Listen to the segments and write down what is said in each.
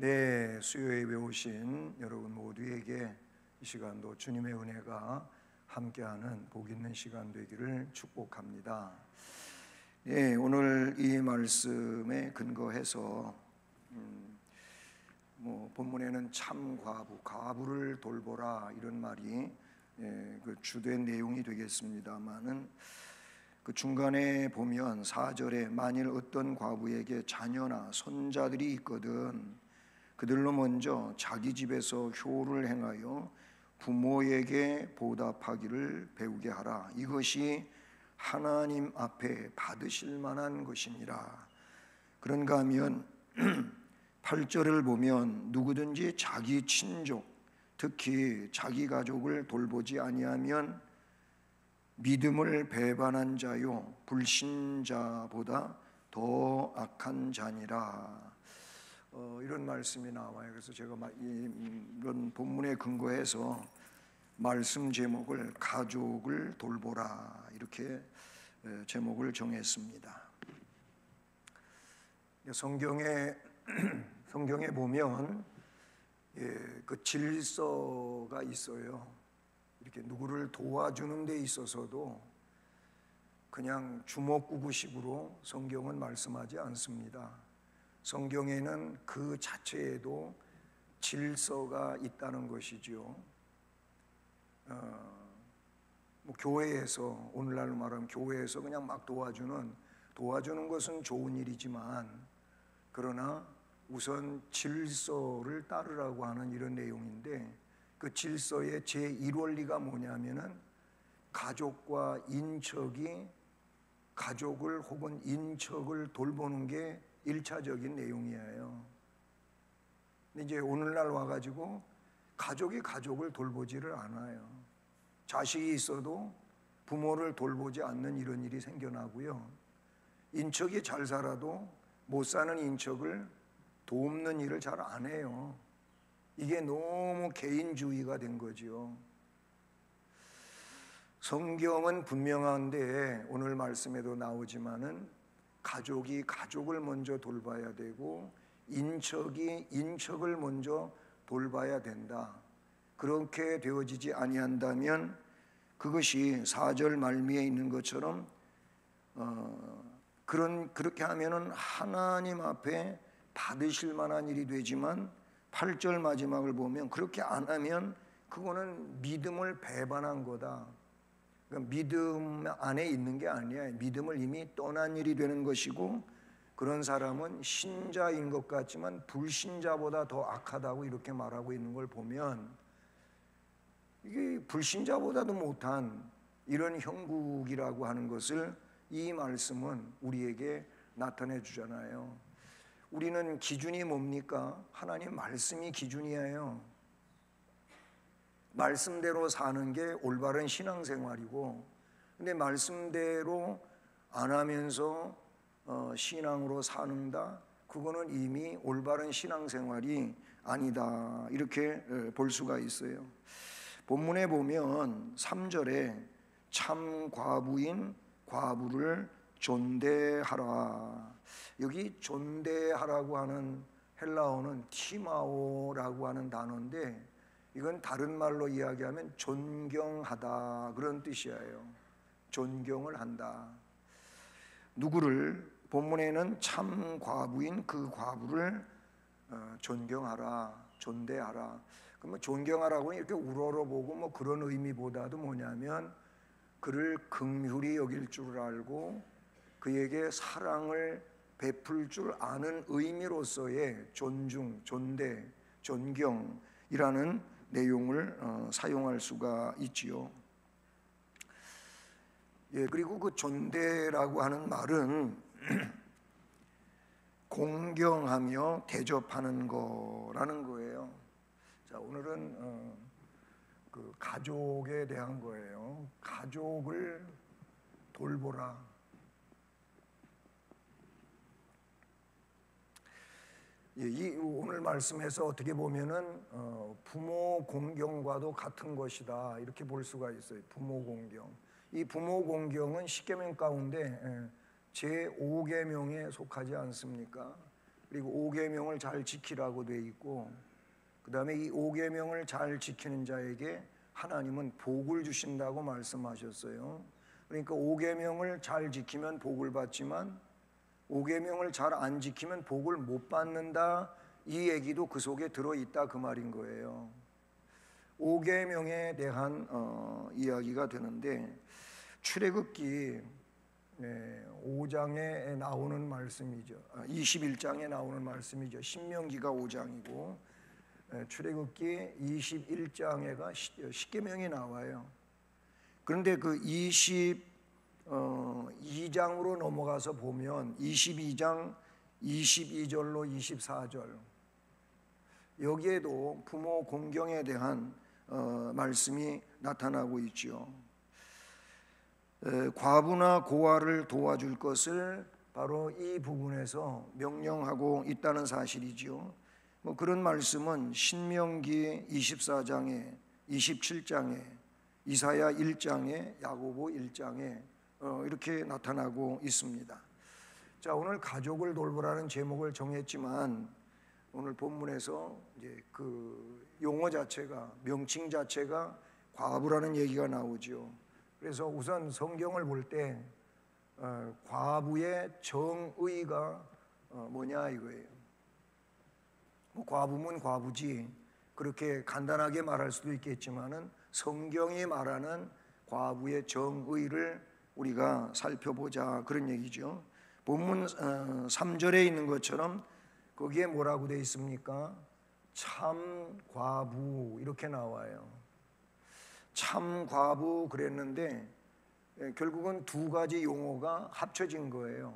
네, 수요예배 오신 여러분 모두에게 이 시간도 주님의 은혜가 함께하는 복 있는 시간 되기를 축복합니다. 네, 오늘 이 말씀에 근거해서 본문에는 참 과부를 돌보라 이런 말이 그 주된 내용이 되겠습니다만은 그 중간에 보면 4절에 만일 어떤 과부에게 자녀나 손자들이 있거든 그들로 먼저 자기 집에서 효를 행하여 부모에게 보답하기를 배우게 하라. 이것이 하나님 앞에 받으실 만한 것이니라. 그런가 하면 8절을 보면 누구든지 자기 친족, 특히 자기 가족을 돌보지 아니하면 믿음을 배반한 자요 불신자보다 더 악한 자니라. 이런 말씀이 나와요. 그래서 제가 이런 본문에 근거해서 말씀 제목을 가족을 돌보라 이렇게 제목을 정했습니다. 성경에 보면 그 질서가 있어요. 이렇게 누구를 도와주는 데 있어서도 그냥 주먹구구식으로 성경은 말씀하지 않습니다. 성경에는 그 자체에도 질서가 있다는 것이죠. 교회에서, 오늘날로 말하면 교회에서 그냥 막 도와주는 것은 좋은 일이지만 그러나 우선 질서를 따르라고 하는 이런 내용인데, 그 질서의 제1원리가 뭐냐면은 가족과 인척이 가족을 혹은 인척을 돌보는 게 1차적인 내용이에요. 근데 이제 오늘날 와가지고 가족이 가족을 돌보지를 않아요. 자식이 있어도 부모를 돌보지 않는 이런 일이 생겨나고요. 인척이 잘 살아도 못 사는 인척을 돕는 일을 잘 안 해요. 이게 너무 개인주의가 된 거죠. 성경은 분명한데 오늘 말씀에도 나오지만은 가족이 가족을 먼저 돌봐야 되고 인척이 인척을 먼저 돌봐야 된다. 그렇게 되어지지 아니한다면 그것이 4절 말미에 있는 것처럼 그렇게 하면은 하나님 앞에 받으실 만한 일이 되지만 8절 마지막을 보면 그렇게 안 하면 그거는 믿음을 배반한 거다. 그러니까 믿음 안에 있는 게 아니야. 믿음을 이미 떠난 일이 되는 것이고, 그런 사람은 신자인 것 같지만 불신자보다 더 악하다고 이렇게 말하고 있는 걸 보면 이게 불신자보다도 못한 이런 형국이라고 하는 것을 이 말씀은 우리에게 나타내 주잖아요. 우리는 기준이 뭡니까? 하나님 말씀이 기준이에요. 말씀대로 사는 게 올바른 신앙생활이고, 근데 말씀대로 안 하면서 신앙으로 사는다? 그거는 이미 올바른 신앙생활이 아니다. 이렇게 볼 수가 있어요. 본문에 보면 3절에 참 과부인 과부를 존대하라. 여기 존대하라고 하는 헬라어는 티마오라고 하는 단어인데, 이건 다른 말로 이야기하면 존경하다 그런 뜻이에요. 존경을 한다. 누구를? 본문에는 참 과부인 그 과부를 존경하라, 존대하라. 그러면 존경하라고는 이렇게 우러러보고 뭐 그런 의미보다도 뭐냐면 그를 긍휼히 여길 줄 알고 그에게 사랑을 베풀 줄 아는 의미로서의 존중, 존대, 존경이라는 내용을 사용할 수가 있지요. 그리고 그 존대라고 하는 말은 공경하며 대접하는 거라는 거예요. 자, 오늘은 그 가족에 대한 거예요. 가족을 돌보라. 이 오늘 말씀에서 어떻게 보면은 부모 공경과도 같은 것이다 이렇게 볼 수가 있어요. 부모 공경. 이 부모 공경은 십계명 가운데 제5계명에 속하지 않습니까? 그리고 오계명을 잘 지키라고 돼 있고, 그 다음에 이 오계명을 잘 지키는 자에게 하나님은 복을 주신다고 말씀하셨어요. 그러니까 오계명을 잘 지키면 복을 받지만 오계명을 잘 안 지키면 복을 못 받는다, 이 얘기도 그 속에 들어있다, 그 말인 거예요. 오계명에 대한 이야기가 되는데, 출애굽기 5장에 나오는 말씀이죠. 21장에 나오는 말씀이죠. 신명기가 5장이고 출애굽기 21장에가 십계명이 나와요. 그런데 그 22장으로 넘어가서 보면 22장 22절로 24절, 여기에도 부모 공경에 대한 말씀이 나타나고 있죠. 과부나 고아를 도와줄 것을 바로 이 부분에서 명령하고 있다는 사실이죠. 그런 말씀은 신명기 24장에, 27장에, 이사야 1장에, 야고보 1장에 이렇게 나타나고 있습니다. 자, 오늘 가족을 돌보라는 제목을 정했지만 오늘 본문에서 이제 그 용어 자체가, 명칭 자체가 과부라는 얘기가 나오죠. 그래서 우선 성경을 볼 때 과부의 정의가 뭐냐 이거예요. 과부면 과부지, 그렇게 간단하게 말할 수도 있겠지만은 성경이 말하는 과부의 정의를 우리가 살펴보자, 그런 얘기죠. 본문 3절에 있는 것처럼 거기에 뭐라고 되어 있습니까? 참 과부, 이렇게 나와요. 참 과부 그랬는데 결국은 두 가지 용어가 합쳐진 거예요.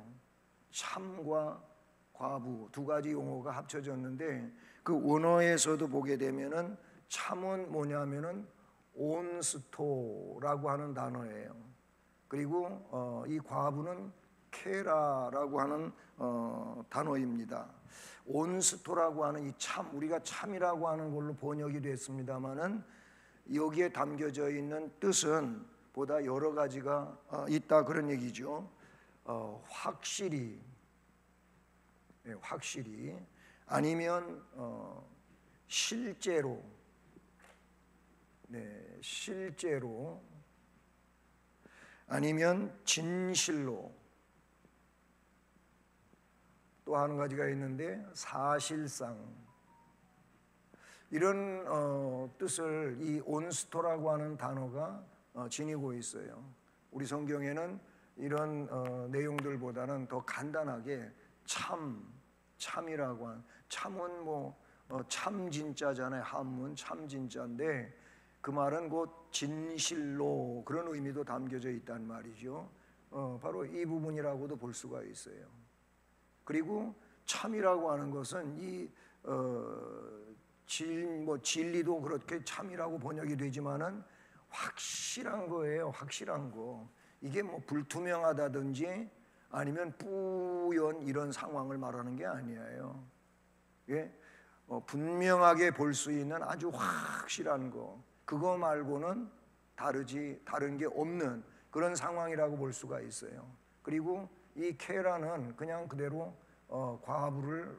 참과 과부, 두 가지 용어가 합쳐졌는데, 그 원어에서도 보게 되면은 참은 뭐냐면은 온스토라고 하는 단어예요. 그리고 이 과부는 케라라고 하는 단어입니다. 온스토라고 하는 이 참, 우리가 참이라고 하는 걸로 번역이 됐습니다마는 여기에 담겨져 있는 뜻은 보다 여러 가지가 있다, 그런 얘기죠. 확실히, 확실히, 아니면 실제로, 실제로, 아니면 진실로, 또 한 가지가 있는데 사실상, 이런 뜻을 이 온스토라고 하는 단어가 지니고 있어요. 우리 성경에는 이런 내용들보다는 더 간단하게 참이라고 한, 참은 참 진짜잖아요. 한문 참 진짜인데 그 말은 곧 진실로, 그런 의미도 담겨져 있단 말이죠. 바로 이 부분이라고도 볼 수가 있어요. 그리고 참이라고 하는 것은 이 진리도 그렇게 참이라고 번역이 되지만은 확실한 거예요. 확실한 거. 이게 불투명하다든지 아니면 뿌연 이런 상황을 말하는 게 아니에요. 예? 분명하게 볼 수 있는 아주 확실한 거, 그거 말고는 다른 게 없는 그런 상황이라고 볼 수가 있어요. 그리고 이 케라는 그냥 그대로 과부를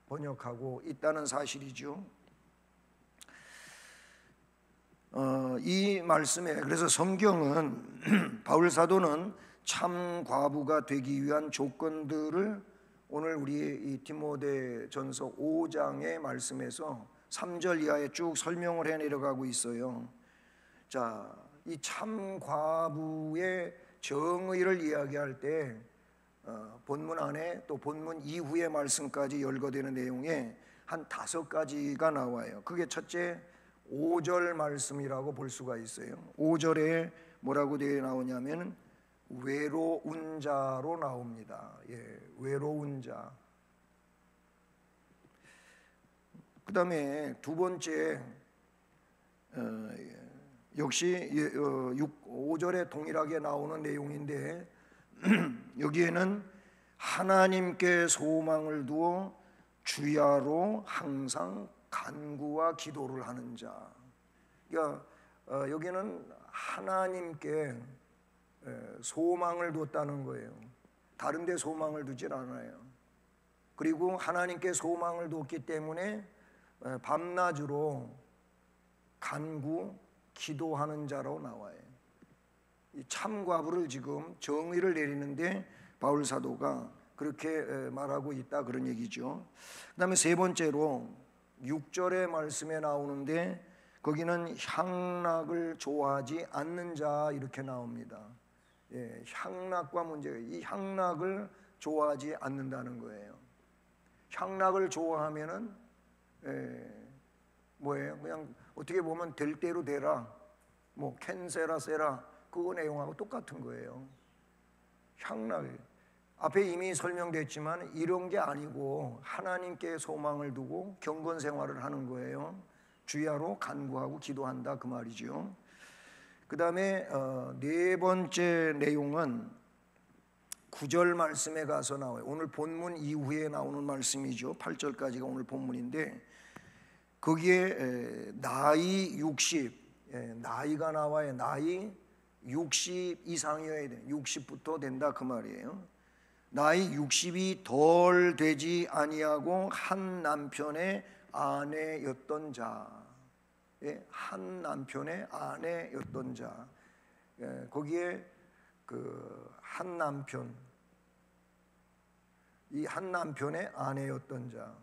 번역하고 있다는 사실이죠. 이 말씀에, 그래서 성경은 바울 사도는 참 과부가 되기 위한 조건들을 오늘 우리 이 디모데전서 5장의 말씀에서 3절 이하에 쭉 설명을 해 내려가고 있어요. 자, 이 참 과부의 정의를 이야기할 때 본문 안에 또 본문 이후의 말씀까지 열거되는 내용에 한 5가지가 나와요. 그게 첫째 5절 말씀이라고 볼 수가 있어요. 5절에 뭐라고 되어 나오냐면 외로운 자로 나옵니다. 예, 외로운 자. 그 다음에 두 번째 역시 5절에 동일하게 나오는 내용인데 여기에는 하나님께 소망을 두어 주야로 항상 간구와 기도를 하는 자. 그러니까 여기는 하나님께 소망을 뒀다는 거예요. 다른 데 소망을 두질 않아요. 그리고 하나님께 소망을 뒀기 때문에 밤낮으로 간구 기도하는 자로 나와요. 이 참과부를 지금 정의를 내리는데 바울 사도가 그렇게 말하고 있다, 그런 얘기죠. 그 다음에 세 번째로 6절의 말씀에 나오는데 거기는 향락을 좋아하지 않는 자 이렇게 나옵니다. 예, 향락과 문제가, 이 향락을 좋아하지 않는다는 거예요. 향락을 좋아하면은 뭐예요? 그냥 어떻게 보면 될 대로 되라, 뭐 캔세라 세라, 그거 내용하고 똑같은 거예요. 향락, 앞에 이미 설명됐지만 이런 게 아니고 하나님께 소망을 두고 경건 생활을 하는 거예요. 주야로 간구하고 기도한다, 그 말이죠. 그 다음에 네 번째 내용은 9절 말씀에 가서 나와요. 오늘 본문 이후에 나오는 말씀이죠. 8절까지가 오늘 본문인데 거기에 나이 60, 나이가 나와요. 나이 60 이상이어야 돼. 60부터 된다, 그 말이에요. 나이 60이 덜 되지 아니하고 한 남편의 아내였던 자, 한 남편의 아내였던 자, 거기에 그 한 남편, 이 한 남편의 아내였던 자.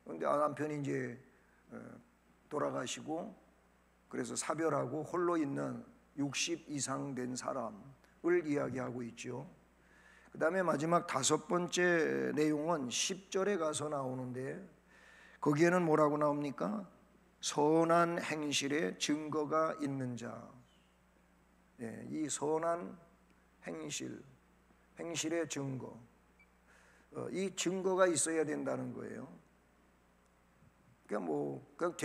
그런데 남편이 이제 돌아가시고 그래서 사별하고 홀로 있는 60 이상 된 사람을 이야기하고 있죠. 그 다음에 마지막 다섯 번째 내용은 10절에 가서 나오는데 거기에는 뭐라고 나옵니까? 선한 행실에 증거가 있는 자. 이 선한 행실의 증거, 이 증거가 있어야 된다는 거예요. 그러니까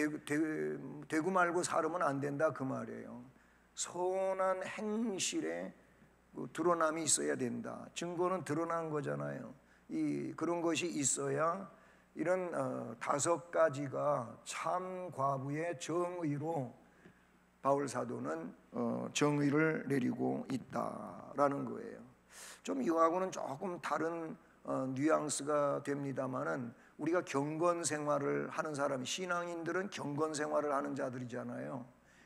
되고 말고 살으면 안 된다, 그 말이에요. 선한 행실에 드러남이 있어야 된다. 증거는 드러난 거잖아요. 그런 것이 있어야 이런 다섯 가지가 참 과부의 정의로 바울 사도는 정의를 내리고 있다라는 거예요. 좀 이거하고는 조금 다른 뉘앙스가 됩니다만은 우리가 경건 생활을 하는 사람, 신앙인들은 경건 생활을 하는 자들이잖아요.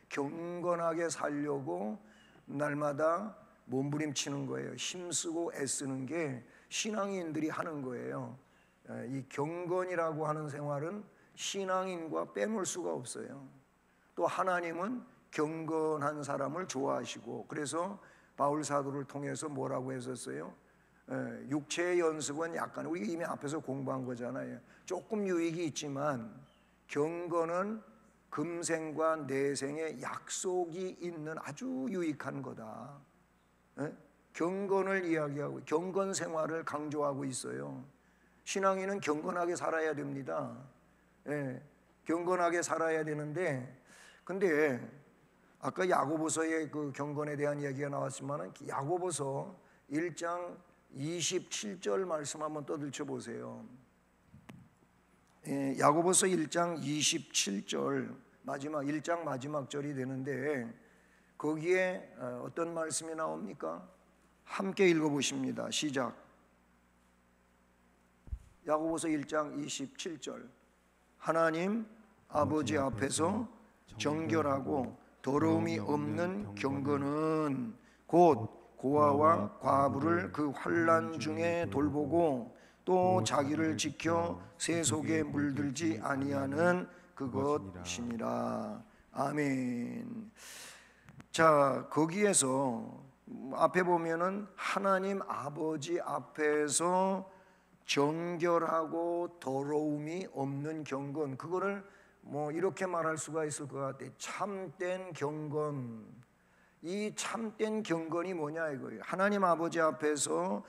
경건하게 살려고 날마다 몸부림치는 거예요. 힘쓰고 애쓰는 게 신앙인들이 하는 거예요. 이 경건이라고 하는 생활은 신앙인과 빼놓을 수가 없어요. 또 하나님은 경건한 사람을 좋아하시고, 그래서 바울 사도를 통해서 뭐라고 했었어요? 육체의 연습은 약간, 우리가 이미 앞에서 공부한 거잖아요. 조금 유익이 있지만 경건은 금생과 내생의 약속이 있는 아주 유익한 거다. 경건을 이야기하고 경건 생활을 강조하고 있어요. 신앙인은 경건하게 살아야 됩니다. 경건하게 살아야 되는데, 근데 아까 야고보서의 그 경건에 대한 이야기가 나왔지만 야고보서 1장 27절 말씀 한번 떠들쳐 보세요. 야고보서 1장 27절 마지막 1장 마지막 절이 되는데 거기에 어떤 말씀이 나옵니까? 함께 읽어보십니다. 시작. 야고보서 1장 27절. 하나님 아버지 앞에서 정결하고 더러움이 없는 경건은 곧 고아와 과부를 그 환난 중에 돌보고 또 자기를 지켜 새 속에 물들지 아니하는 그것이니라. 아멘. 자, 거기에서 앞에 보면은 하나님 아버지 앞에서 정결하고 더러움이 없는 경건, 그거를 뭐 이렇게 말할 수가 있을 것 같아요. 참된 경건. 이 참된 경건이 뭐냐 이거예요. 하나님 아버지 앞에서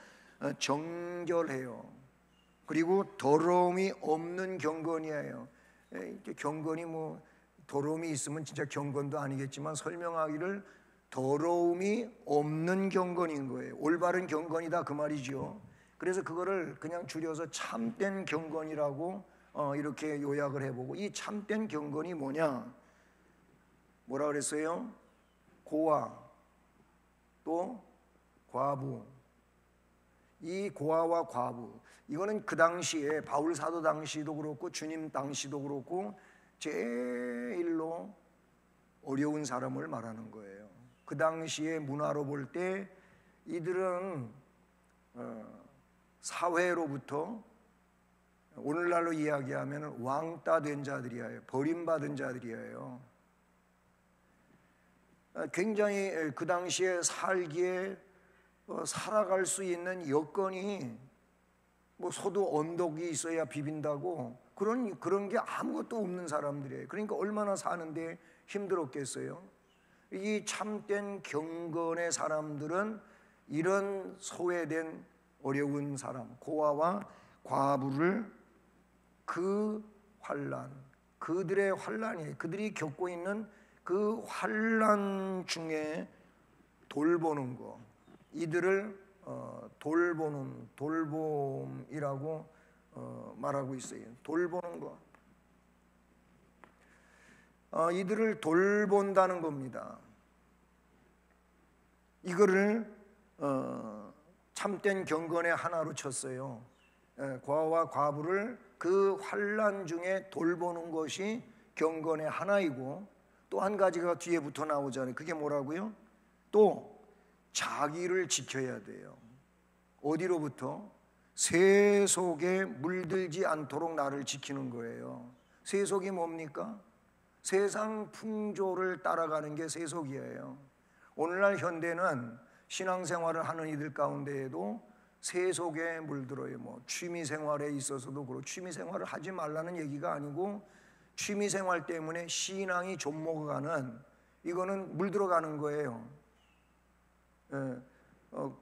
정결해요. 그리고 더러움이 없는 경건이에요. 경건이 뭐 더러움이 있으면 진짜 경건도 아니겠지만 설명하기를 더러움이 없는 경건인 거예요. 올바른 경건이다, 그 말이죠. 그래서 그거를 그냥 줄여서 참된 경건이라고 이렇게 요약을 해보고, 이 참된 경건이 뭐냐? 뭐라 그랬어요? 고아 또 과부, 이 고아와 과부, 이거는 그 당시에 바울 사도 당시도 그렇고 주님 당시도 그렇고 제일로 어려운 사람을 말하는 거예요. 그 당시의 문화로 볼 때 이들은 사회로부터 오늘날로 이야기하면 왕따 된 자들이에요. 버림받은 자들이에요. 굉장히 그 당시에 살기에 살아갈 수 있는 여건이 뭐 소도 언덕이 있어야 비빈다고 그런 게 아무것도 없는 사람들이에요. 그러니까 얼마나 사는데 힘들었겠어요. 이 참된 경건의 사람들은 이런 소외된 어려운 사람, 고아와 과부를 그 환난, 그들의 환난이 그들이 겪고 있는 그 환난 중에 돌보는 거, 이들을 돌보는 돌봄이라고 말하고 있어요. 돌보는 거, 이들을 돌본다는 겁니다. 이거를 참된 경건의 하나로 쳤어요. 고아와 과부를 그 환난 중에 돌보는 것이 경건의 하나이고, 또 한 가지가 뒤에 붙어 나오잖아요. 그게 뭐라고요? 또 자기를 지켜야 돼요. 어디로부터? 세속에 물들지 않도록 나를 지키는 거예요. 세속이 뭡니까? 세상 풍조를 따라가는 게 세속이에요. 오늘날 현대는 신앙생활을 하는 이들 가운데에도 세속에 물들어요. 뭐 취미생활에 있어서도 그렇고, 취미생활을 하지 말라는 얘기가 아니고 취미생활 때문에 신앙이 좀먹어가는, 이거는 물들어가는 거예요.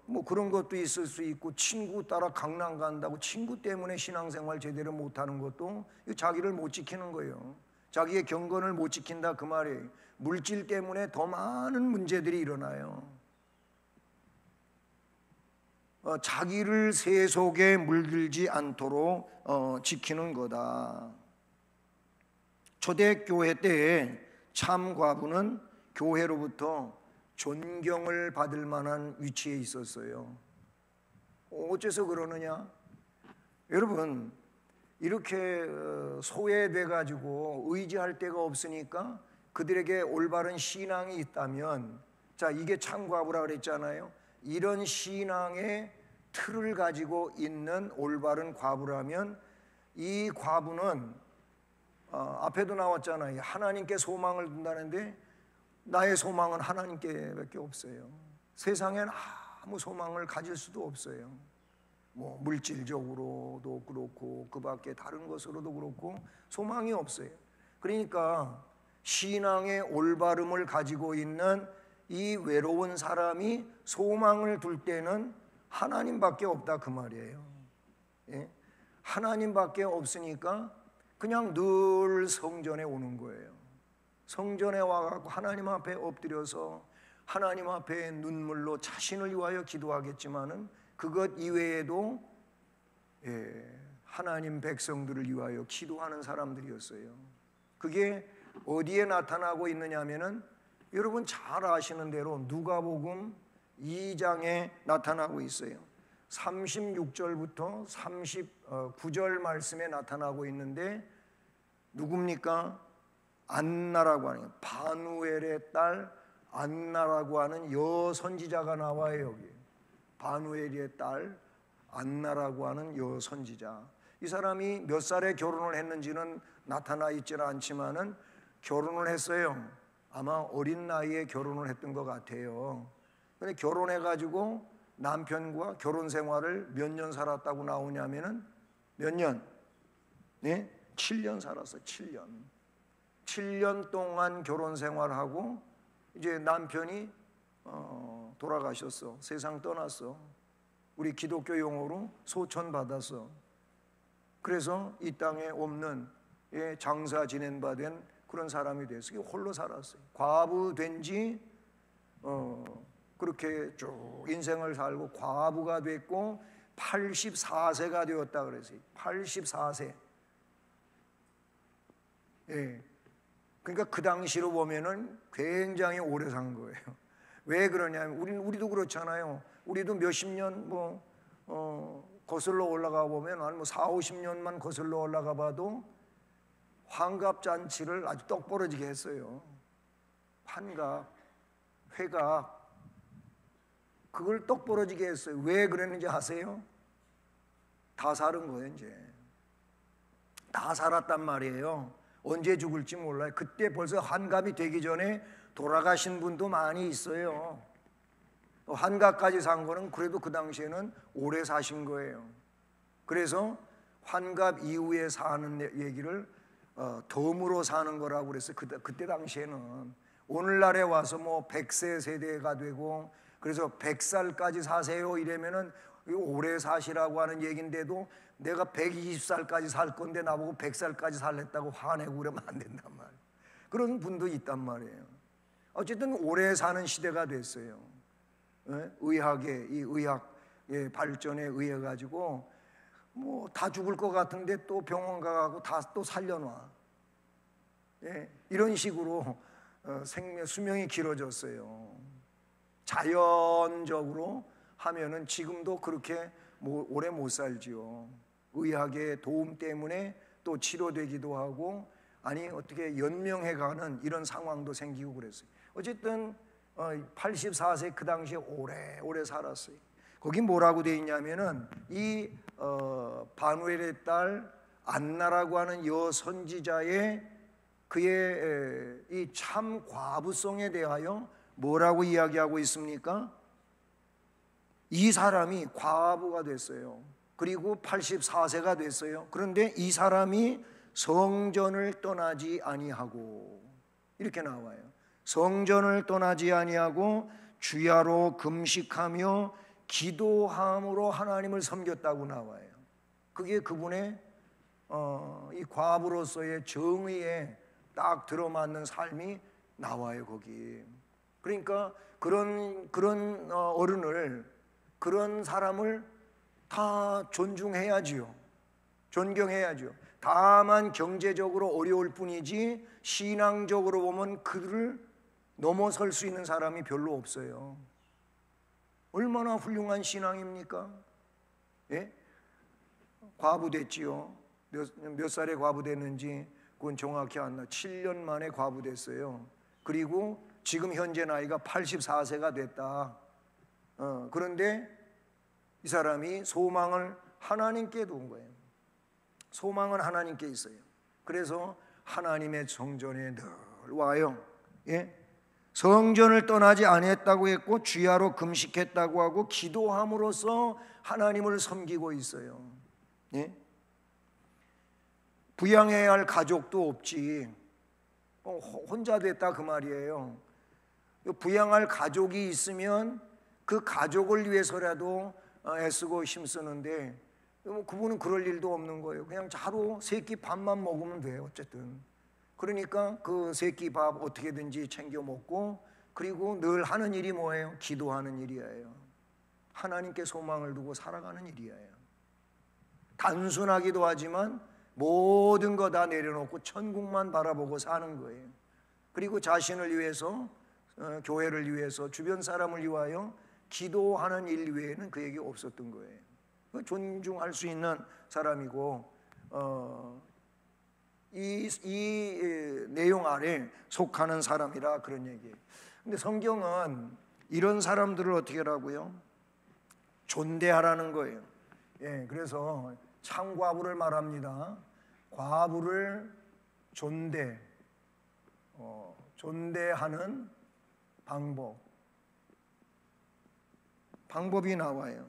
뭐 그런 것도 있을 수 있고, 친구 따라 강남 간다고 친구 때문에 신앙생활 제대로 못하는 것도 자기를 못 지키는 거예요. 자기의 경건을 못 지킨다 그 말이에요. 물질 때문에 더 많은 문제들이 일어나요. 자기를 세속에 물들지 않도록 지키는 거다. 초대교회 때에 참 과부는 교회로부터 존경을 받을 만한 위치에 있었어요. 어째서 그러느냐? 여러분, 이렇게 소외돼 가지고 의지할 데가 없으니까 그들에게 올바른 신앙이 있다면, 자, 이게 참 과부라 그랬잖아요. 이런 신앙의 틀을 가지고 있는 올바른 과부라면, 이 과부는 앞에도 나왔잖아요. 하나님께 소망을 둔다는데 나의 소망은 하나님께밖에 없어요. 세상엔 아무 소망을 가질 수도 없어요. 뭐 물질적으로도 그렇고 그 밖에 다른 것으로도 그렇고 소망이 없어요. 그러니까 신앙의 올바름을 가지고 있는 이 외로운 사람이 소망을 둘 때는 하나님밖에 없다 그 말이에요. 예? 하나님밖에 없으니까 그냥 늘 성전에 오는 거예요. 성전에 와서 하나님 앞에 엎드려서 하나님 앞에 눈물로 자신을 위하여 기도하겠지만은 그것 이외에도 하나님 백성들을 위하여 기도하는 사람들이었어요. 그게 어디에 나타나고 있느냐 하면은 여러분 잘 아시는 대로 누가복음 2장에 나타나고 있어요. 36절부터 39절 말씀에 나타나고 있는데, 누굽니까? 안나라고 하는, 바누엘의 딸 안나라고 하는 여선지자가 나와요. 여기 바누엘의 딸 안나라고 하는 여선지자. 이 사람이 몇 살에 결혼을 했는지는 나타나 있지는 않지만은 결혼을 했어요. 아마 어린 나이에 결혼을 했던 것 같아요. 근데 결혼해가지고 남편과 결혼 생활을 몇 년 살았다고 나오냐면은 몇 년? 네? 7년 살았어요. 7년 동안 결혼 생활하고 이제 남편이 돌아가셨어. 세상 떠났어. 우리 기독교 용어로 소천 받았어. 그래서 이 땅에 없는 장사 지낸 바 된 그런 사람이 됐어요. 홀로 살았어요. 과부 된지 그렇게 쭉 인생을 살고 과부가 됐고 84세가 되었다 그랬어요. 84세. 예. 그러니까 그 당시로 보면은 굉장히 오래 산 거예요. 왜 그러냐면 우리도 그렇잖아요. 우리도 몇십 년 거슬러 올라가 보면 한 4, 50년만 거슬러 올라가 봐도 환갑 잔치를 아주 똑부러지게 했어요. 환갑, 회갑, 그걸 똑부러지게 했어요. 왜 그랬는지 아세요? 다 살은 거예요. 이제 다 살았단 말이에요. 언제 죽을지 몰라요. 그때 벌써 환갑이 되기 전에 돌아가신 분도 많이 있어요. 환갑까지 산 거는 그래도 그 당시에는 오래 사신 거예요. 그래서 환갑 이후에 사는 얘기를 덤으로 사는 거라고 그랬어요. 그때 당시에는. 오늘날에 와서 뭐 100세 세대가 되고 그래서 100살까지 사세요 이러면은 오래 사시라고 하는 얘기인데도 내가 120살까지 살 건데 나보고 100살까지 살랬다고 화내고 그러면 안 된단 말이에요. 그런 분도 있단 말이에요. 어쨌든 오래 사는 시대가 됐어요. 의학의 이 의학의 발전에 의해 가지고 뭐 다 죽을 것 같은데 또 병원 가고 다 또 살려놔. 이런 식으로 수명이 길어졌어요. 자연적으로 하면은 지금도 그렇게 오래 못 살지요. 의학의 도움 때문에 또 치료되기도 하고 아니 어떻게 연명해가는 이런 상황도 생기고 그랬어요. 어쨌든 84세 그 당시에 오래 살았어요. 거기 뭐라고 돼 있냐면은 이 바누엘의 딸 안나라고 하는 여 선지자의 그의 이 참 과부성에 대하여 뭐라고 이야기하고 있습니까? 이 사람이 과부가 됐어요. 그리고 84세가 됐어요. 그런데 이 사람이 성전을 떠나지 아니하고 이렇게 나와요. 성전을 떠나지 아니하고 주야로 금식하며 기도함으로 하나님을 섬겼다고 나와요. 그게 그분의 이 과부로서의 정의에 딱 들어맞는 삶이 나와요. 거기. 그러니까 그런 어른을, 그런 사람을 다 존중해야지요. 존경해야죠. 다만 경제적으로 어려울 뿐이지 신앙적으로 보면 그들을 넘어설 수 있는 사람이 별로 없어요. 얼마나 훌륭한 신앙입니까? 예? 과부 됐지요. 몇 살에 과부 됐는지 그건 정확히 안 나. 7년 만에 과부 됐어요. 그리고 지금 현재 나이가 84세가 됐다. 그런데 이 사람이 소망을 하나님께 둔 거예요. 소망은 하나님께 있어요. 그래서 하나님의 성전에 늘 와요. 예? 성전을 떠나지 아니했다고 했고 주야로 금식했다고 하고 기도함으로써 하나님을 섬기고 있어요. 예? 부양해야 할 가족도 없지. 혼자 됐다 그 말이에요. 부양할 가족이 있으면 그 가족을 위해서라도 애쓰고 힘쓰는데 그분은 그럴 일도 없는 거예요. 그냥 하루 세 끼 밥만 먹으면 돼요. 어쨌든 그러니까 그 세 끼 밥 어떻게든지 챙겨 먹고 그리고 늘 하는 일이 뭐예요? 기도하는 일이에요. 하나님께 소망을 두고 살아가는 일이에요. 단순하기도 하지만 모든 거 다 내려놓고 천국만 바라보고 사는 거예요. 그리고 자신을 위해서 교회를 위해서 주변 사람을 위하여 기도하는 일 외에는 그에게 없었던 거예요. 존중할 수 있는 사람이고 이 내용 아래 속하는 사람이라 그런 얘기예요. 근데 성경은 이런 사람들을 어떻게 하라고요? 존대하라는 거예요. 예, 그래서 참과부를 말합니다. 과부를 존대하는 방법이 나와요.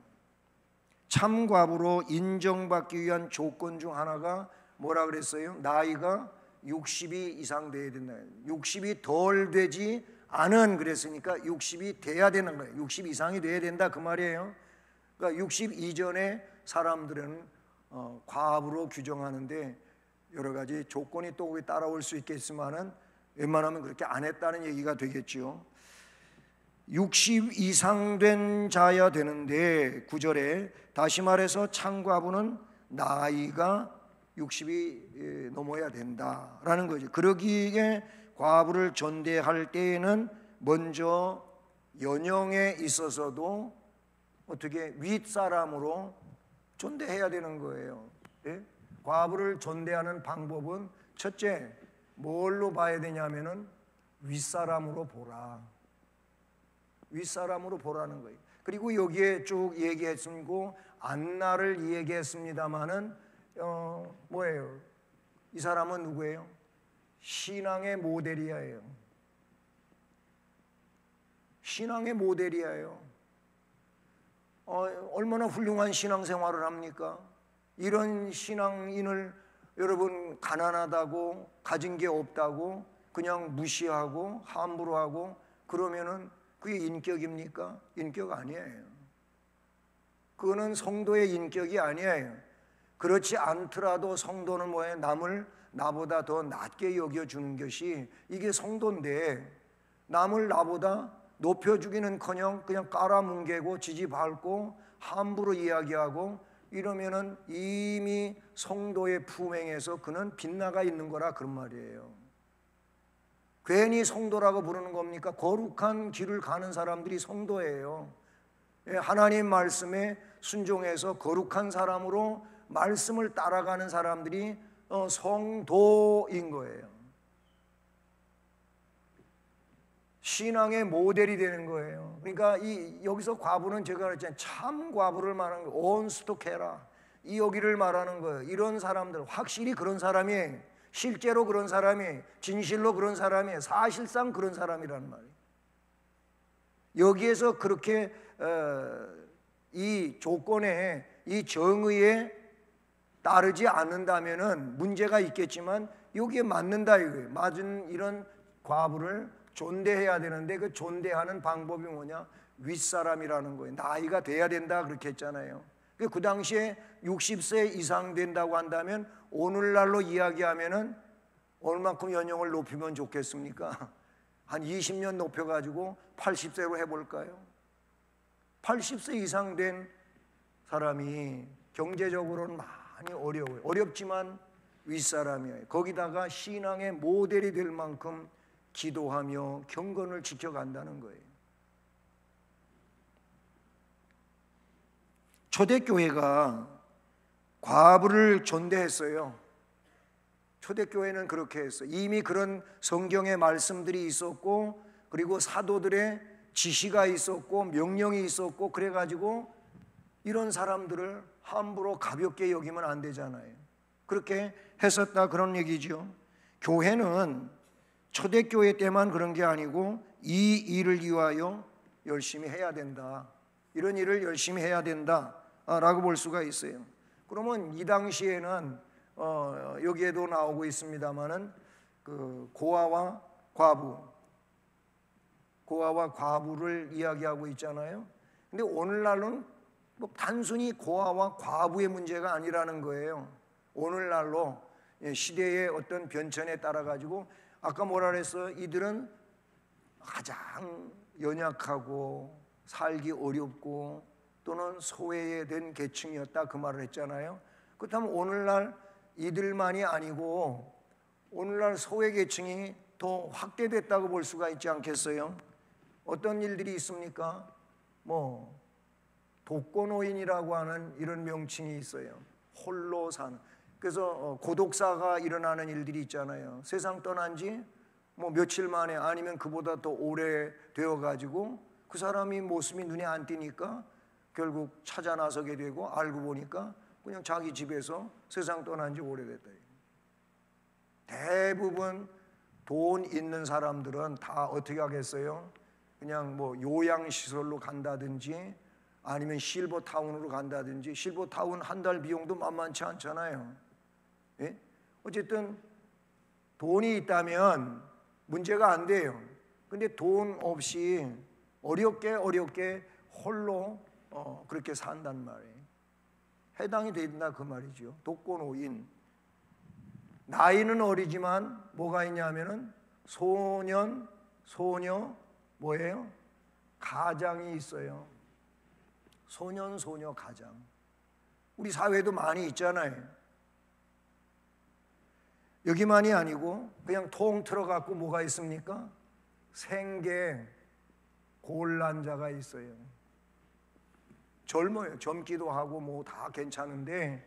참과부로 인정받기 위한 조건 중 하나가 뭐라 그랬어요? 나이가 60이 이상 돼야 된다. 60이 덜 되지 않은 그랬으니까 60이 돼야 되는 거예요. 60 이상이 돼야 된다 그 말이에요. 그러니까 60 이전에 사람들은 과부로 규정하는 여러 가지 조건이 또 따라올 수 있겠지만은 웬만하면 그렇게 안 했다는 얘기가 되겠지요. 60 이상 된 자야 되는데 9절에 다시 말해서 참과부는 나이가 60이 넘어야 된다라는 거죠. 그러기에 과부를 존대할 때에는 먼저 연령에 있어서도 어떻게 윗사람으로 존대해야 되는 거예요. 예? 과부를 존대하는 방법은 첫째, 뭘로 봐야 되냐면은 윗사람으로 보라. 윗사람으로 보라는 거예요. 그리고 여기에 쭉 얘기했습니다. 안나를 얘기했습니다마는 뭐예요? 이 사람은 누구예요? 신앙의 모델이에요. 신앙의 모델이에요. 얼마나 훌륭한 신앙생활을 합니까? 이런 신앙인을 여러분 가난하다고 가진 게 없다고 그냥 무시하고 함부로 하고 그러면은 그게 인격입니까? 인격 아니에요. 그거는 성도의 인격이 아니에요. 그렇지 않더라도 성도는 뭐예요? 남을 나보다 더 낮게 여겨주는 것이 이게 성도인데 남을 나보다 높여주기는커녕 그냥 깔아뭉개고 지지 밟고 함부로 이야기하고 이러면은 이미 성도의 품행에서 그는 빗나가 있는 거라 그런 말이에요. 괜히 성도라고 부르는 겁니까? 거룩한 길을 가는 사람들이 성도예요. 하나님 말씀에 순종해서 거룩한 사람으로 말씀을 따라가는 사람들이 성도인 거예요. 신앙의 모델이 되는 거예요. 그러니까 여기서 과부는 제가 그랬잖아요. 참 과부를 말하는 거예요. 온스토케라. 이 여기를 말하는 거예요. 이런 사람들 확실히 그런 사람이에요. 실제로 그런 사람이에요. 진실로 그런 사람이에요. 사실상 그런 사람이라는 말이에요. 여기에서 그렇게 이 조건에 이 정의에 따르지 않는다면은 문제가 있겠지만 여기에 맞는다 이거예요. 맞은 이런 과부를 존대해야 되는데 그 존대하는 방법이 뭐냐? 윗사람이라는 거예요. 나이가 돼야 된다 그렇게 했잖아요. 그 당시에 60세 이상 된다고 한다면 오늘날로 이야기하면은 얼마큼 연령을 높이면 좋겠습니까? 한 20년 높여가지고 80세로 해볼까요? 80세 이상 된 사람이 경제적으로는 많이 어려워요. 어렵지만 윗사람이에요. 거기다가 신앙의 모델이 될 만큼 기도하며 경건을 지켜간다는 거예요. 초대교회가 과부를 존대했어요. 초대교회는 그렇게 했어요. 이미 그런 성경의 말씀들이 있었고 그리고 사도들의 지시가 있었고 명령이 있었고 그래가지고 이런 사람들을 함부로 가볍게 여기면 안 되잖아요. 그렇게 했었다 그런 얘기죠. 교회는 초대교회 때만 그런 게 아니고 이 일을 위하여 열심히 해야 된다. 이런 일을 열심히 해야 된다라고 볼 수가 있어요. 그러면 이 당시에는 여기에도 나오고 있습니다만은 그 고아와 과부를 이야기하고 있잖아요. 근데 오늘날은 뭐 단순히 고아와 과부의 문제가 아니라는 거예요. 오늘날로 시대의 어떤 변천에 따라 가지고 아까 뭐라 그랬어요? 이들은 가장 연약하고 살기 어렵고 또는 소외된 계층이었다 그 말을 했잖아요. 그렇다면 오늘날 이들만이 아니고 오늘날 소외 계층이 더 확대됐다고 볼 수가 있지 않겠어요? 어떤 일들이 있습니까? 뭐 독거노인이라고 하는 이런 명칭이 있어요. 홀로 사는. 그래서 고독사가 일어나는 일들이 있잖아요. 세상 떠난 지 뭐 며칠 만에 아니면 그보다 더 오래 되어 가지고 그 사람이 모습이 눈에 안 띄니까 결국 찾아 나서게 되고 알고 보니까 그냥 자기 집에서 세상 떠난 지 오래됐다. 대부분 돈 있는 사람들은 다 어떻게 하겠어요? 그냥 뭐 요양시설로 간다든지 아니면 실버타운으로 간다든지. 실버타운 한 달 비용도 만만치 않잖아요. 예? 어쨌든 돈이 있다면 문제가 안 돼요. 근데 돈 없이 어렵게 홀로 그렇게 산단 말이에요. 해당이 된다 그 말이죠. 독거노인. 나이는 어리지만 뭐가 있냐면은 소년, 소녀 뭐예요? 가장이 있어요. 소년, 소녀, 가장. 우리 사회도 많이 있잖아요. 여기만이 아니고 그냥 통틀어 갖고 뭐가 있습니까? 생계 곤란자가 있어요. 젊어요. 젊기도 하고 뭐 다 괜찮은데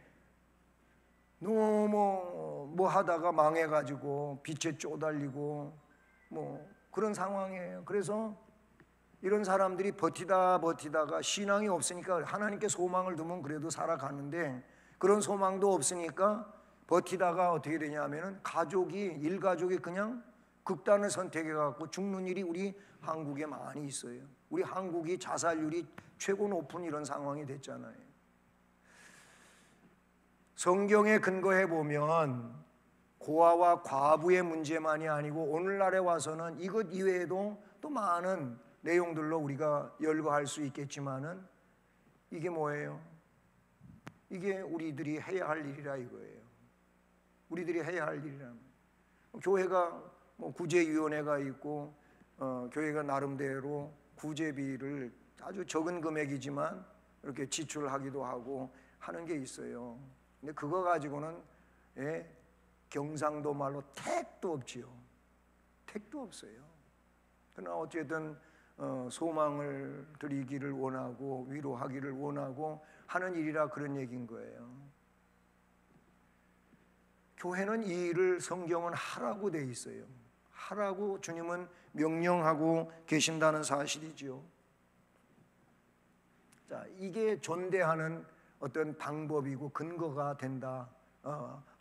너무 뭐 하다가 망해가지고 빛에 쪼달리고 뭐 그런 상황이에요. 그래서 이런 사람들이 버티다가 신앙이 없으니까 하나님께 소망을 두면 그래도 살아가는데 그런 소망도 없으니까 버티다가 어떻게 되냐면은 일가족이 그냥 극단을 선택해 갖고 죽는 일이 우리 한국에 많이 있어요. 우리 한국이 자살률이 최고 높은 이런 상황이 됐잖아요. 성경에 근거해 보면 고아와 과부의 문제만이 아니고 오늘날에 와서는 이것 이외에도 또 많은 내용들로 우리가 열거할 수 있겠지만은 이게 뭐예요? 이게 우리들이 해야 할 일이라 이거예요. 우리들이 해야 할 일이라. 교회가 뭐 구제위원회가 있고 교회가 나름대로 구제비를 아주 적은 금액이지만 이렇게 지출하기도 하고 하는 게 있어요. 근데 그거 가지고는 경상도 말로 택도 없지요. 택도 없어요. 그러나 어쨌든 소망을 드리기를 원하고 위로하기를 원하고 하는 일이라 그런 얘기인 거예요. 교회는 이 일을 성경은 하라고 돼 있어요. 하라고 주님은 명령하고 계신다는 사실이지요. 자, 이게 존대하는 어떤 방법이고 근거가 된다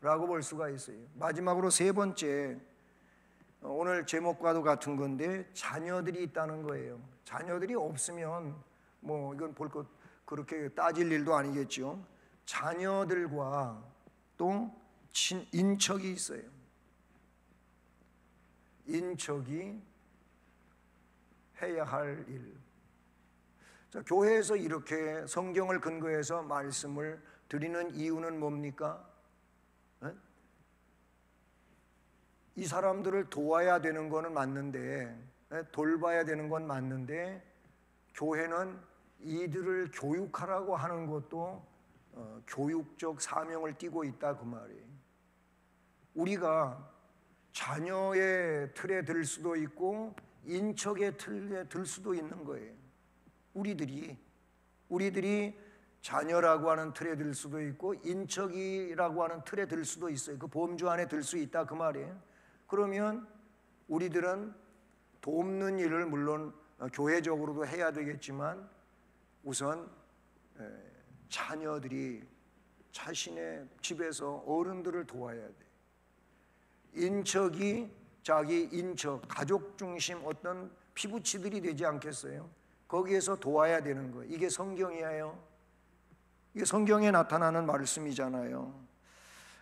라고 볼 수가 있어요. 마지막으로 세 번째, 오늘 제목과도 같은 건데 자녀들이 있다는 거예요. 자녀들이 없으면 뭐 이건 볼 것 그렇게 따질 일도 아니겠죠. 자녀들과 또 인척이 있어요. 인척이 해야 할 일. 자, 교회에서 이렇게 성경을 근거해서 말씀을 드리는 이유는 뭡니까? 이 사람들을 도와야 되는 거는 맞는데, 돌봐야 되는 건 맞는데, 교회는 이들을 교육하라고 하는 것도 교육적 사명을 띠고 있다 그 말이에요. 우리가 자녀의 틀에 들 수도 있고 인척의 틀에 들 수도 있는 거예요. 우리들이 자녀라고 하는 틀에 들 수도 있고 인척이라고 하는 틀에 들 수도 있어요. 그 범주 안에 들 수 있다 그 말이에요. 그러면 우리들은 돕는 일을 물론 교회적으로도 해야 되겠지만 우선 자녀들이 자신의 집에서 어른들을 도와야 돼. 인척이 자기 인척, 가족 중심 어떤 피부치들이 되지 않겠어요? 거기에서 도와야 되는 거예요. 이게 성경이에요. 이게 성경에 나타나는 말씀이잖아요.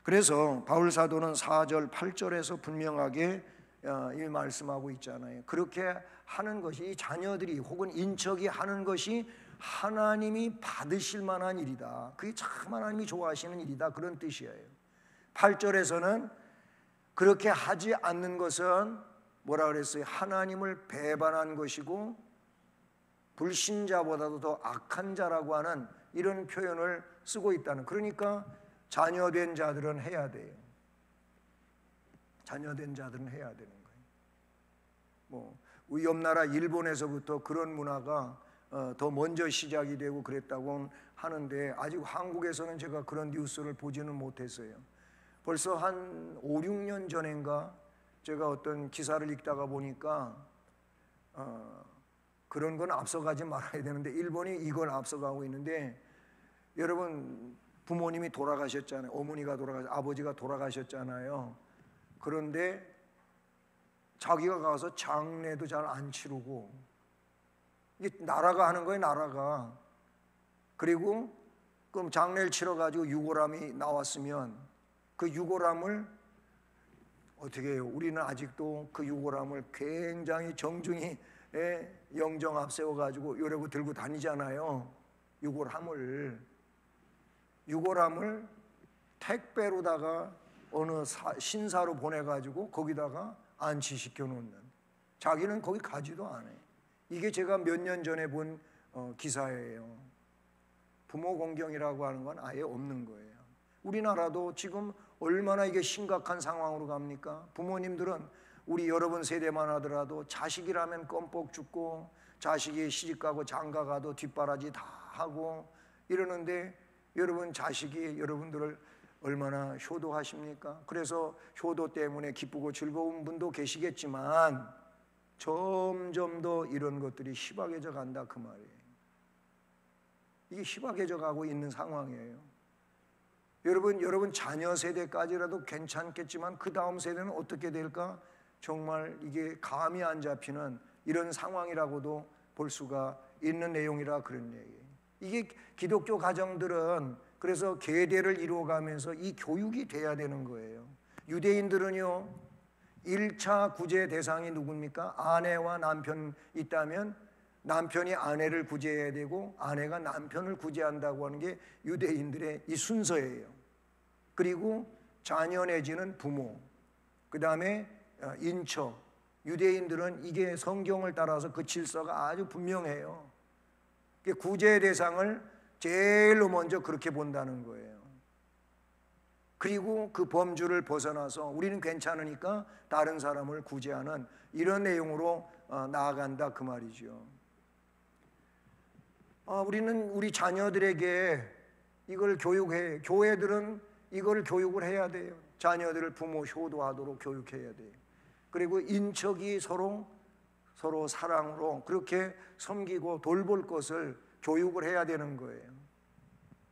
그래서 바울 사도는 4절, 8절에서 분명하게 이 말씀하고 있잖아요. 그렇게 하는 것이 자녀들이 혹은 인척이 하는 것이 하나님이 받으실 만한 일이다. 그게 참 하나님이 좋아하시는 일이다. 그런 뜻이에요. 8절에서는 그렇게 하지 않는 것은 뭐라 그랬어요? 하나님을 배반한 것이고 불신자보다도 더 악한 자라고 하는 이런 표현을 쓰고 있다는. 그러니까 자녀된 자들은 해야 돼요. 자녀된 자들은 해야 되는 거예요. 뭐 우리 옆나라 일본에서부터 그런 문화가 더 먼저 시작이 되고 그랬다고 하는데 아직 한국에서는 제가 그런 뉴스를 보지는 못했어요. 벌써 한 5, 6년 전인가 제가 어떤 기사를 읽다가 보니까 그런 건 앞서가지 말아야 되는데 일본이 이걸 앞서가고 있는데, 여러분 부모님이 돌아가셨잖아요. 어머니가 아버지가 돌아가셨잖아요. 그런데 자기가 가서 장례도 잘 안 치르고, 이게 나라가 하는 거예요. 나라가. 그리고 그럼 장례를 치러가지고 유골함이 나왔으면 그 유골함을 어떻게 해요? 우리는 아직도 그 유골함을 굉장히 정중히 영정 앞세워가지고 이러고 들고 다니잖아요. 유골함을 택배로다가 어느 신사로 보내가지고 거기다가 안치시켜 놓는, 자기는 거기 가지도 않아요. 이게 제가 몇 년 전에 본 기사예요. 부모 공경이라고 하는 건 아예 없는 거예요. 우리나라도 지금 얼마나 이게 심각한 상황으로 갑니까? 부모님들은 우리 여러분 세대만 하더라도 자식이라면 껌뻑 죽고, 자식이 시집가고 장가가도 뒷바라지 다 하고, 이러는데 여러분 자식이 여러분들을 얼마나 효도하십니까? 그래서 효도 때문에 기쁘고 즐거운 분도 계시겠지만 점점 더 이런 것들이 희박해져 간다 그 말이에요. 이게 희박해져 가고 있는 상황이에요. 여러분 자녀 세대까지라도 괜찮겠지만 그 다음 세대는 어떻게 될까? 정말 이게 감이 안 잡히는 이런 상황이라고도 볼 수가 있는 내용이라 그런 얘기예요. 이게 기독교 가정들은 그래서 계대를 이루어가면서 이 교육이 돼야 되는 거예요. 유대인들은요 1차 구제 대상이 누굽니까? 아내와 남편 있다면 남편이 아내를 구제해야 되고 아내가 남편을 구제한다고 하는 게 유대인들의 이 순서예요. 그리고 자녀 내지는 부모, 그 다음에 인처. 유대인들은 이게 성경을 따라서 그 질서가 아주 분명해요. 구제 대상을 제일로 먼저 그렇게 본다는 거예요. 그리고 그 범주를 벗어나서 우리는 괜찮으니까 다른 사람을 구제하는 이런 내용으로 나아간다 그 말이죠. 우리는 우리 자녀들에게 이걸 교육해. 교회들은 이걸 교육을 해야 돼요. 자녀들을 부모 효도하도록 교육해야 돼요. 그리고 인척이 서로 사랑으로 그렇게 섬기고 돌볼 것을 교육을 해야 되는 거예요.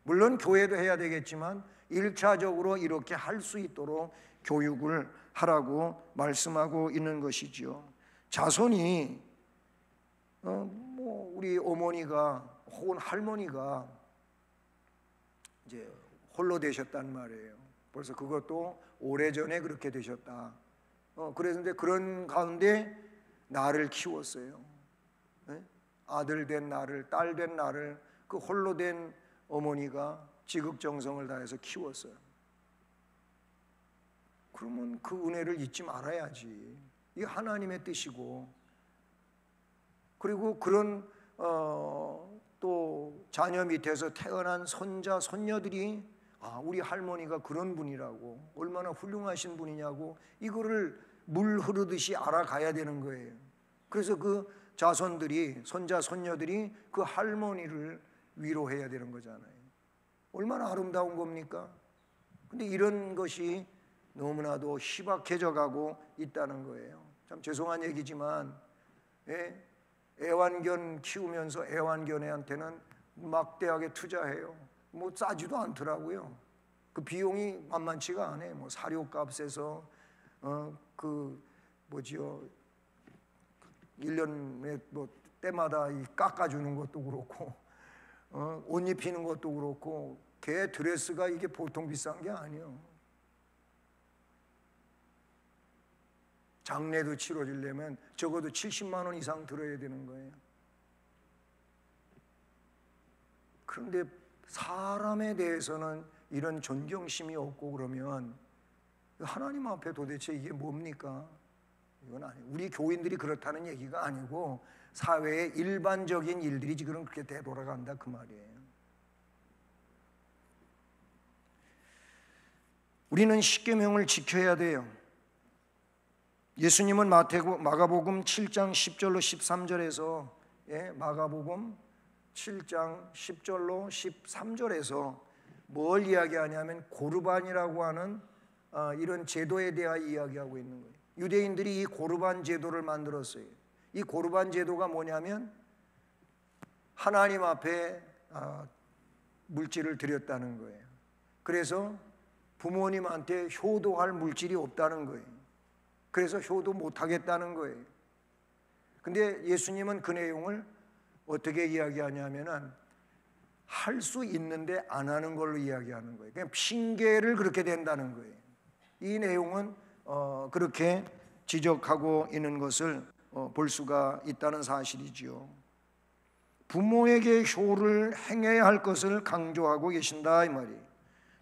물론 교회도 해야 되겠지만 1차적으로 이렇게 할 수 있도록 교육을 하라고 말씀하고 있는 것이죠. 자손이 우리 어머니가 혹은 할머니가 이제 홀로 되셨단 말이에요. 벌써 그것도 오래전에 그렇게 되셨다. 그랬는데 그런 가운데 나를 키웠어요. 네? 아들 된 나를, 딸 된 나를 그 홀로 된 어머니가 지극정성을 다해서 키웠어요. 그러면 그 은혜를 잊지 말아야지. 이게 하나님의 뜻이고, 그리고 그런 또 자녀 밑에서 태어난 손자, 손녀들이 우리 할머니가 그런 분이라고, 얼마나 훌륭하신 분이냐고 이거를 물 흐르듯이 알아가야 되는 거예요. 그래서 그 자손들이, 손자, 손녀들이 그 할머니를 위로해야 되는 거잖아요. 얼마나 아름다운 겁니까? 근데 이런 것이 너무나도 희박해져 가고 있다는 거예요. 참 죄송한 얘기지만 애완견 키우면서 애완견한테는 막대하게 투자해요. 뭐 싸지도 않더라고요. 그 비용이 만만치가 않아요. 뭐 사료값에서 그 뭐지요, 1년에 뭐 때마다 깎아주는 것도 그렇고 옷 입히는 것도 그렇고 개 드레스가 이게 보통 비싼 게 아니에요. 장례도 치러지려면 적어도 70만 원 이상 들어야 되는 거예요. 그런데 사람에 대해서는 이런 존경심이 없고 그러면 하나님 앞에 도대체 이게 뭡니까? 이건 아니에요. 우리 교인들이 그렇다는 얘기가 아니고 사회의 일반적인 일들이 지금 그렇게 되돌아간다 그 말이에요. 우리는 십계명을 지켜야 돼요. 예수님은 마가복음 7장 10절로 13절에서 마가복음 7장 10절로 13절에서 뭘 이야기하냐면 고르반이라고 하는 이런 제도에 대하여 이야기하고 있는 거예요. 유대인들이 이 고르반 제도를 만들었어요. 이 고르반 제도가 뭐냐면 하나님 앞에 물질을 드렸다는 거예요. 그래서 부모님한테 효도할 물질이 없다는 거예요. 그래서 효도 못하겠다는 거예요. 근데 예수님은 그 내용을 어떻게 이야기하냐면은 할 수 있는데 안 하는 걸로 이야기하는 거예요. 그냥 핑계를 그렇게 댄다는 거예요. 이 내용은 그렇게 지적하고 있는 것을 볼 수가 있다는 사실이지요. 부모에게 효를 행해야 할 것을 강조하고 계신다 이 말이에요.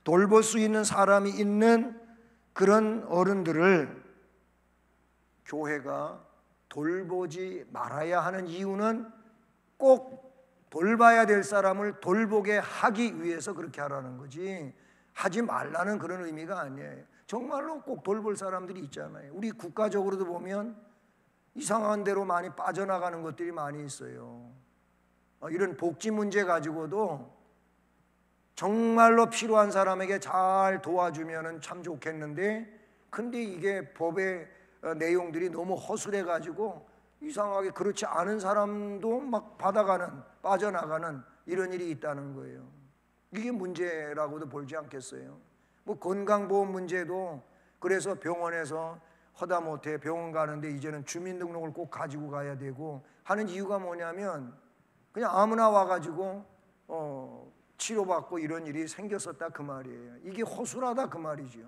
돌볼 수 있는 사람이 있는 그런 어른들을 교회가 돌보지 말아야 하는 이유는 꼭 돌봐야 될 사람을 돌보게 하기 위해서 그렇게 하라는 거지, 하지 말라는 그런 의미가 아니에요. 정말로 꼭 돌볼 사람들이 있잖아요. 우리 국가적으로도 보면 이상한 대로 많이 빠져나가는 것들이 많이 있어요. 이런 복지 문제 가지고도 정말로 필요한 사람에게 잘 도와주면 참 좋겠는데, 근데 이게 법의 내용들이 너무 허술해 가지고 이상하게 그렇지 않은 사람도 막 받아가는, 빠져나가는 이런 일이 있다는 거예요. 이게 문제라고도 볼지 않겠어요? 뭐 건강보험 문제도, 그래서 병원에서 허다못해 병원 가는데 이제는 주민등록을 꼭 가지고 가야 되고 하는 이유가 뭐냐면, 그냥 아무나 와가지고 치료받고 이런 일이 생겼었다 그 말이에요. 이게 허술하다 그 말이죠.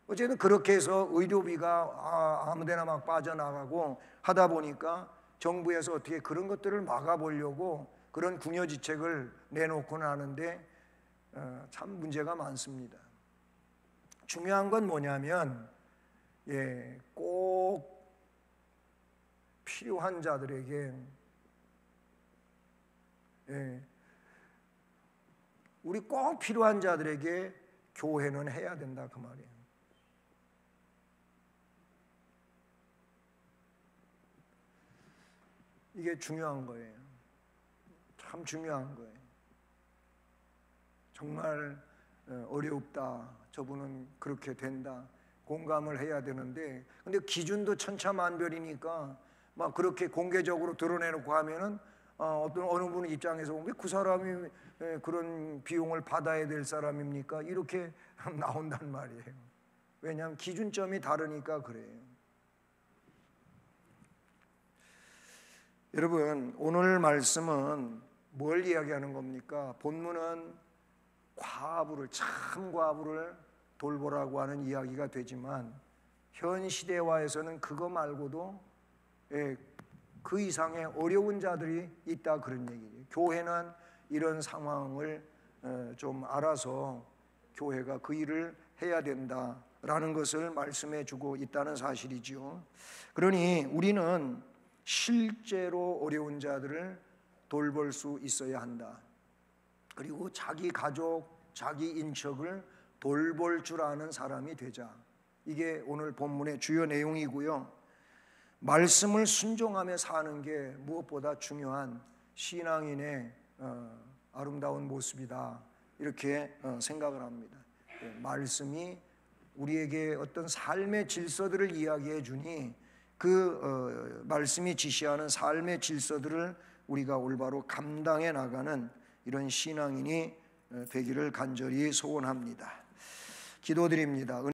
어쨌든 그렇게 해서 의료비가 아무데나 막 빠져나가고 하다 보니까 정부에서 어떻게 그런 것들을 막아보려고 그런 궁여지책을 내놓고는 하는데 참 문제가 많습니다. 중요한 건 뭐냐면, 꼭 필요한 자들에게, 우리 꼭 필요한 자들에게 교회는 해야 된다 그 말이에요. 이게 중요한 거예요. 참 중요한 거예요. 정말 어렵다, 저분은 그렇게 된다, 공감을 해야 되는데, 근데 기준도 천차만별이니까 막 그렇게 공개적으로 드러내놓고 하면은 어느 분 입장에서 보면 그 사람이 그런 비용을 받아야 될 사람입니까? 이렇게 나온단 말이에요. 왜냐하면 기준점이 다르니까 그래요. 여러분, 오늘 말씀은 뭘 이야기하는 겁니까? 본문은 참 과부를 돌보라고 하는 이야기가 되지만, 현 시대화에서는 그거 말고도 그 이상의 어려운 자들이 있다 그런 얘기죠. 교회는 이런 상황을 좀 알아서 교회가 그 일을 해야 된다라는 것을 말씀해 주고 있다는 사실이죠. 그러니 우리는 실제로 어려운 자들을 돌볼 수 있어야 한다. 그리고 자기 가족, 자기 인척을 돌볼 줄 아는 사람이 되자. 이게 오늘 본문의 주요 내용이고요. 말씀을 순종하며 사는 게 무엇보다 중요한 신앙인의 아름다운 모습이다, 이렇게 생각을 합니다. 말씀이 우리에게 어떤 삶의 질서들을 이야기해 주니 그 말씀이 지시하는 삶의 질서들을 우리가 올바로 감당해 나가는 이런 신앙인이 되기를 간절히 소원합니다. 기도드립니다.